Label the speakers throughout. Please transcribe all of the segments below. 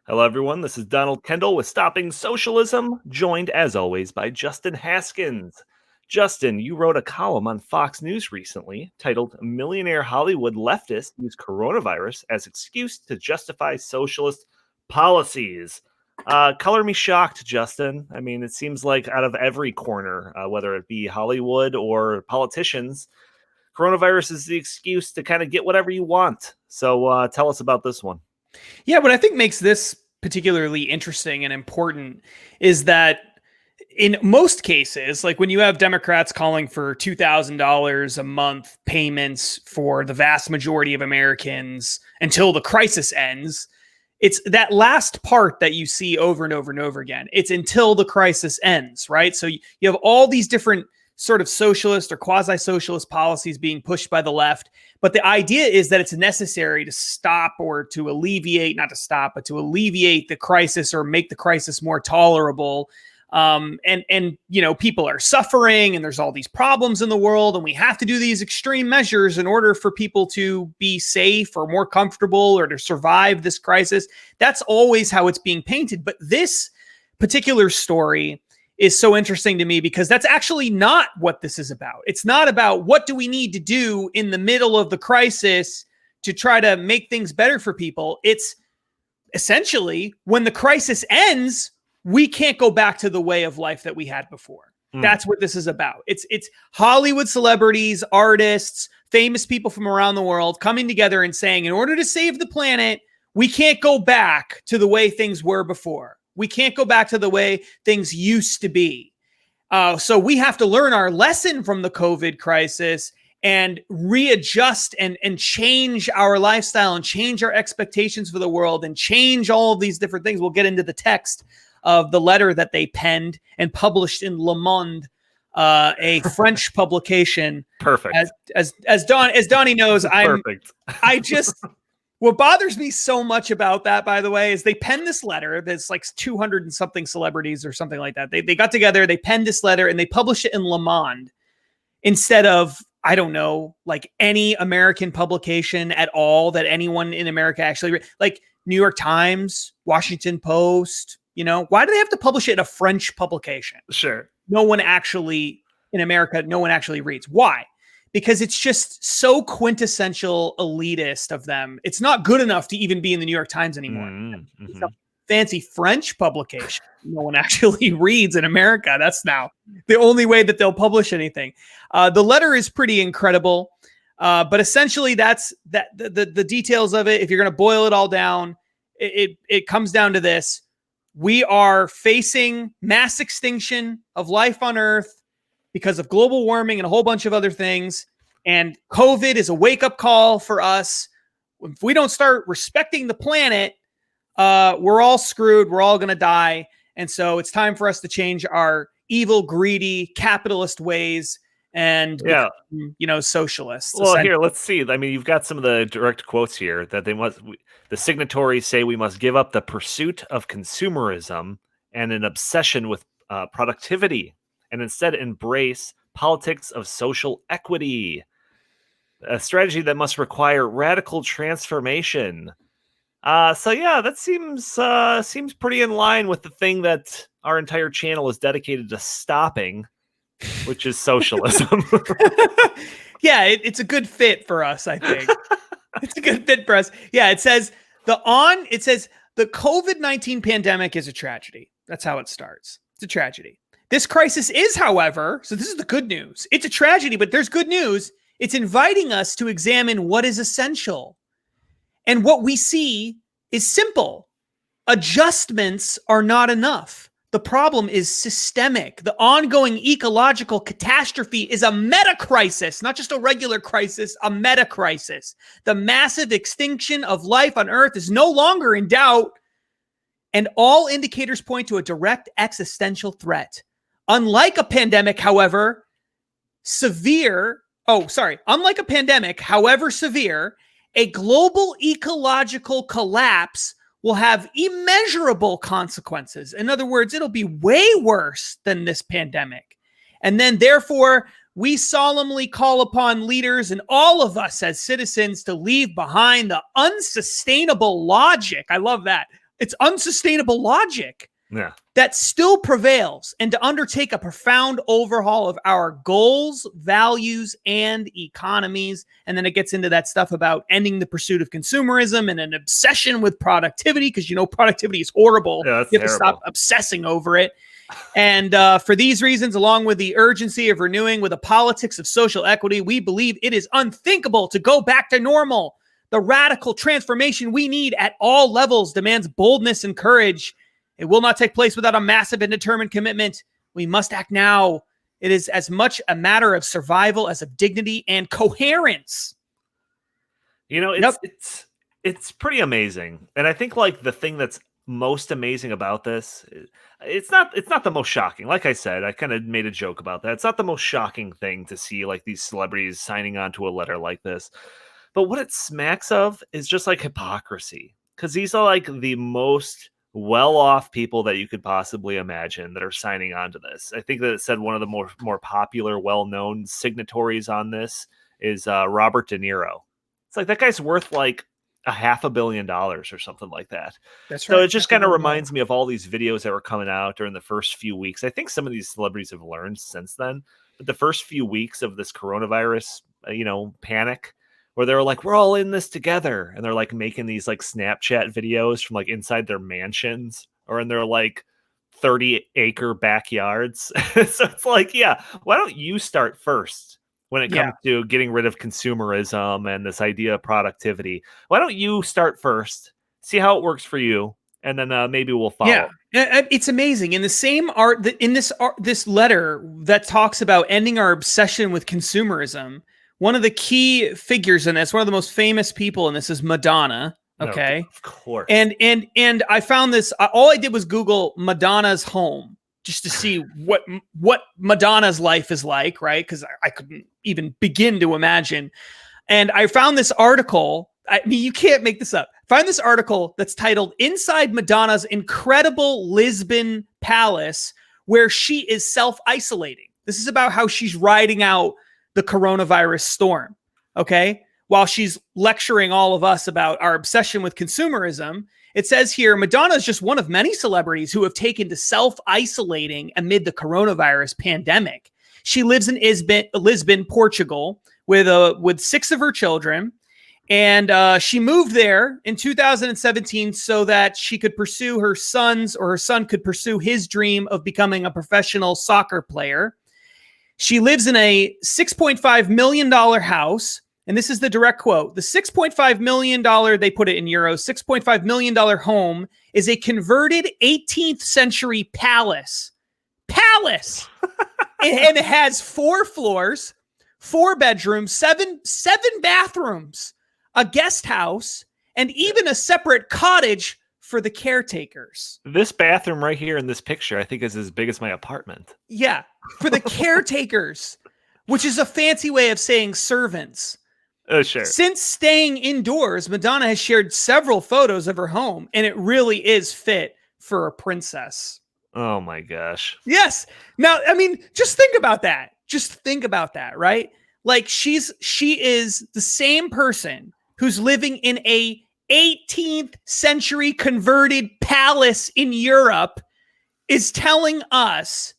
Speaker 1: Hello, everyone. This is Donald Kendal with Stopping Socialism, joined as always by Justin Haskins. Justin, you wrote a column on Fox News recently titled Millionaire Hollywood Leftists Use Coronavirus as Excuse to Justify Socialist Policies. Color me shocked, Justin. I mean, it seems like out of every corner, whether it be Hollywood or politicians, coronavirus is the excuse to kind of get whatever you want. So tell us about this one.
Speaker 2: Yeah, what I think makes this particularly interesting and important is that in most cases, like when you have Democrats calling for $2,000 a month payments for the vast majority of Americans until the crisis ends, it's that last part that you see over and over and over again. It's until the crisis ends, right? So you have all these different sort of socialist or quasi-socialist policies being pushed by the left. But the idea is that it's necessary to stop or to alleviate, not to stop, but to alleviate the crisis or make the crisis more tolerable. And you know, people are suffering and there's all these problems in the world and we have to do these extreme measures in order for people to be safe or more comfortable or to survive this crisis. That's always how it's being painted. But this particular story is so interesting to me because that's actually not what this is about. It's not about what do we need to do in the middle of the crisis to try to make things better for people. It's essentially when the crisis ends, we can't go back to the way of life that we had before. That's what this is about. It's Hollywood celebrities, artists, famous people from around the world coming together and saying, in order to save the planet, we can't go back to the way things were before. We can't go back to the way things used to be. So we have to learn our lesson from the COVID crisis and readjust and change our lifestyle and change our expectations for the world and change all of these different things. We'll get into the text of the letter that they penned and published in Le Monde, a French publication.
Speaker 1: Perfect.
Speaker 2: As Donnie knows,
Speaker 1: Perfect.
Speaker 2: What bothers me so much about that, by the way, is they penned this letter. There's like 200 and something celebrities or something like that. They got together, they penned this letter, and they published it in Le Monde instead of, I don't know, like any American publication at all that anyone in America actually read. Like New York Times, Washington Post, you know, why do they have to publish it in a French publication?
Speaker 1: Sure.
Speaker 2: No one actually reads. Why? Because it's just so quintessential elitist of them. It's not good enough to even be in the New York Times anymore. It's a fancy French publication no one actually reads in America. That's now the only way that they'll publish anything. The letter is pretty incredible, but essentially that's the details of it. If you're going to boil it all down, it comes down to this. We are facing mass extinction of life on Earth because of global warming and a whole bunch of other things. And COVID is a wake-up call for us. If we don't start respecting the planet, we're all screwed. We're all going to die. And so it's time for us to change our evil, greedy, capitalist ways and, become, socialists.
Speaker 1: Well, here, let's see. I mean, you've got some of the direct quotes here that the signatories say we must give up the pursuit of consumerism and an obsession with productivity, and instead embrace politics of social equity, a strategy that must require radical transformation. That seems pretty in line with the thing that our entire channel is dedicated to stopping, which is socialism.
Speaker 2: Yeah, it's a good fit for us, I think. It's a good fit for us. Yeah, it says the COVID-19 pandemic is a tragedy. That's how it starts. It's a tragedy. This crisis is, however, so this is the good news. It's a tragedy, but there's good news. It's inviting us to examine what is essential. And what we see is simple. Adjustments are not enough. The problem is systemic. The ongoing ecological catastrophe is a meta crisis, not just a regular crisis, a meta crisis. The massive extinction of life on Earth is no longer in doubt, and all indicators point to a direct existential threat. Unlike a pandemic, however severe, a global ecological collapse will have immeasurable consequences. In other words, it'll be way worse than this pandemic. And then, therefore, we solemnly call upon leaders and all of us as citizens to leave behind the unsustainable logic. I love that. It's unsustainable logic
Speaker 1: Yeah.
Speaker 2: that still prevails, and to undertake a profound overhaul of our goals, values, and economies. And then it gets into that stuff about ending the pursuit of consumerism and an obsession with productivity, because productivity is horrible.
Speaker 1: Yeah, that's
Speaker 2: you have
Speaker 1: terrible.
Speaker 2: to stop obsessing over it. And for these reasons, along with the urgency of renewing with a politics of social equity, we believe it is unthinkable to go back to normal. The radical transformation we need at all levels demands boldness and courage. It will not take place without a massive and determined commitment. We must act now. It is as much a matter of survival as of dignity and coherence.
Speaker 1: It's pretty amazing. And I think like the thing that's most amazing about this, it's not the most shocking. Like I said, I kind of made a joke about that. It's not the most shocking thing to see like these celebrities signing on to a letter like this. But what it smacks of is just like hypocrisy, because these are like the most well-off people that you could possibly imagine that are signing on to this. I think that it said one of the more popular, well-known signatories on this is Robert De Niro. It's like that guy's worth like $500 million or something like that.
Speaker 2: That's
Speaker 1: right. So it just kind of
Speaker 2: Definitely.
Speaker 1: reminds me of all these videos that were coming out during the first few weeks. I think some of these celebrities have learned since then, but the first few weeks of this coronavirus, panic, where they're like, we're all in this together. And they're like making these like Snapchat videos from like inside their mansions or in their like 30-acre backyards. So it's like, yeah, why don't you start first when it comes to getting rid of consumerism and this idea of productivity? Why don't you start first, see how it works for you, and then maybe we'll follow.
Speaker 2: Yeah, it's amazing. In the same art, in this letter that talks about ending our obsession with consumerism, one of the key figures in this, one of the most famous people in this, is Madonna. Okay,
Speaker 1: of course.
Speaker 2: And I found this. All I did was Google Madonna's home just to see what Madonna's life is like, right? Because I couldn't even begin to imagine. And I found this article. I mean, you can't make this up. Find this article that's titled "Inside Madonna's Incredible Lisbon Palace," where she is self-isolating. This is about how she's riding out the coronavirus storm, okay? While she's lecturing all of us about our obsession with consumerism, it says here, Madonna is just one of many celebrities who have taken to self-isolating amid the coronavirus pandemic. She lives in Lisbon, Portugal, with 6 of her children, and she moved there in 2017 so that she could pursue her son could pursue his dream of becoming a professional soccer player. She lives in a $6.5 million house, and this is the direct quote. The $6.5 million, they put it in euros, $6.5 million home is a converted 18th century palace. Palace! And it has 4 floors, 4 bedrooms, seven bathrooms, a guest house, and even a separate cottage for the caretakers.
Speaker 1: This bathroom right here in this picture, I think, is as big as my apartment.
Speaker 2: Yeah, for the caretakers, which is a fancy way of saying servants.
Speaker 1: Oh, sure.
Speaker 2: Since staying indoors, Madonna has shared several photos of her home, and it really is fit for a princess.
Speaker 1: Oh my gosh.
Speaker 2: Yes. Now, I mean, just think about that. Just think about that, right? Like she is the same person who's living in a 18th century converted palace in Europe is telling us,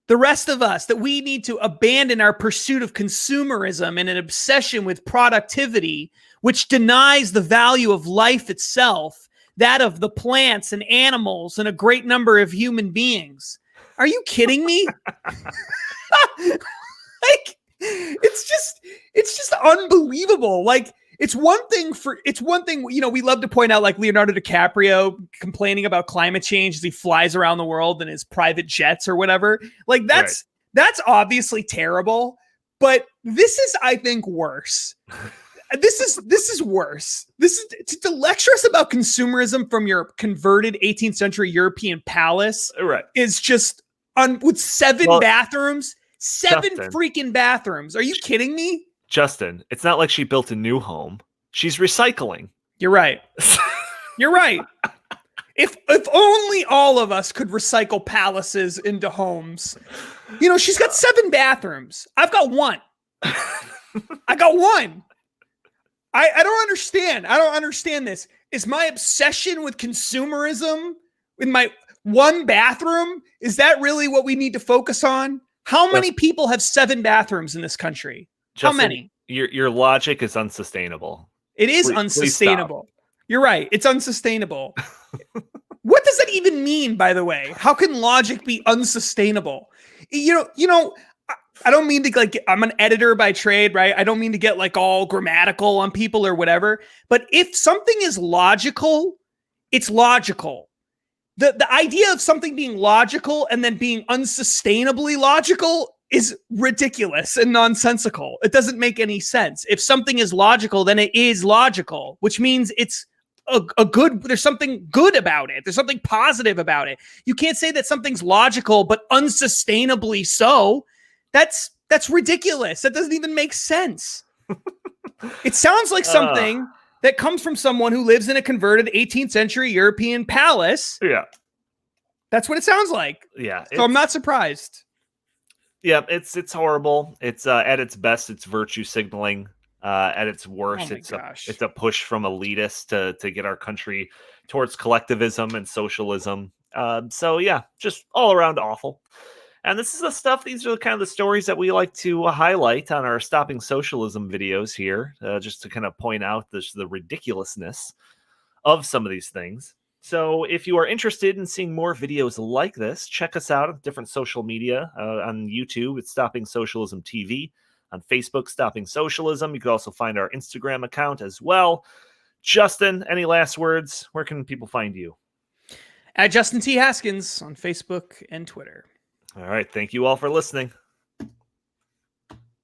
Speaker 2: the rest of us, that we need to abandon our pursuit of consumerism and an obsession with productivity, which denies the value of life itself, that of the plants and animals and a great number of human beings. Are you kidding me? Like, it's just unbelievable. Like, it's one thing, we love to point out like Leonardo DiCaprio complaining about climate change as he flies around the world in his private jets or whatever. Like that's obviously terrible, but this is, I think, worse. This is worse. This is to lecture us about consumerism from your converted 18th century European palace.
Speaker 1: Right.
Speaker 2: Is just with 7 bathrooms, 7 freaking bathrooms. Are you kidding me?
Speaker 1: Justin, it's not like she built a new home. She's recycling.
Speaker 2: You're right. You're right. If only all of us could recycle palaces into homes. She's got 7 bathrooms. I've got 1. I got 1. I don't understand. I don't understand this. is my obsession with consumerism in my one bathroom, is that really what we need to focus on? How many people have 7 bathrooms in this country? How
Speaker 1: Justin,
Speaker 2: many?
Speaker 1: Your logic is unsustainable.
Speaker 2: It is
Speaker 1: Please stop.
Speaker 2: unsustainable. You're right. It's unsustainable. What does that even mean, by the way? How can logic be unsustainable? You know, I don't mean to like, I'm an editor by trade, right? I don't mean to get like all grammatical on people or whatever. But if something is logical, it's logical. The idea of something being logical and then being unsustainably logical is ridiculous and nonsensical. It doesn't make any sense. If something is logical, then it is logical, which means it's a good, there's something good about it. There's something positive about it. You can't say that something's logical, but unsustainably so. That's ridiculous. That doesn't even make sense. It sounds like something that comes from someone who lives in a converted 18th century European palace.
Speaker 1: Yeah.
Speaker 2: That's what it sounds like.
Speaker 1: Yeah.
Speaker 2: So I'm not surprised.
Speaker 1: Yeah, it's horrible. It's at its best, it's virtue signaling. At its worst, it's a push from elitists to get our country towards collectivism and socialism. So yeah, just all around awful. And this is the stuff. These are kind of the stories that we like to highlight on our Stopping Socialism videos here, just to kind of point out the ridiculousness of some of these things. So if you are interested in seeing more videos like this, check us out on different social media. On YouTube, it's Stopping Socialism TV. On Facebook, Stopping Socialism. You can also find our Instagram account as well. Justin, any last words? Where can people find you?
Speaker 2: At Justin T. Haskins on Facebook and Twitter.
Speaker 1: All right. Thank you all for listening.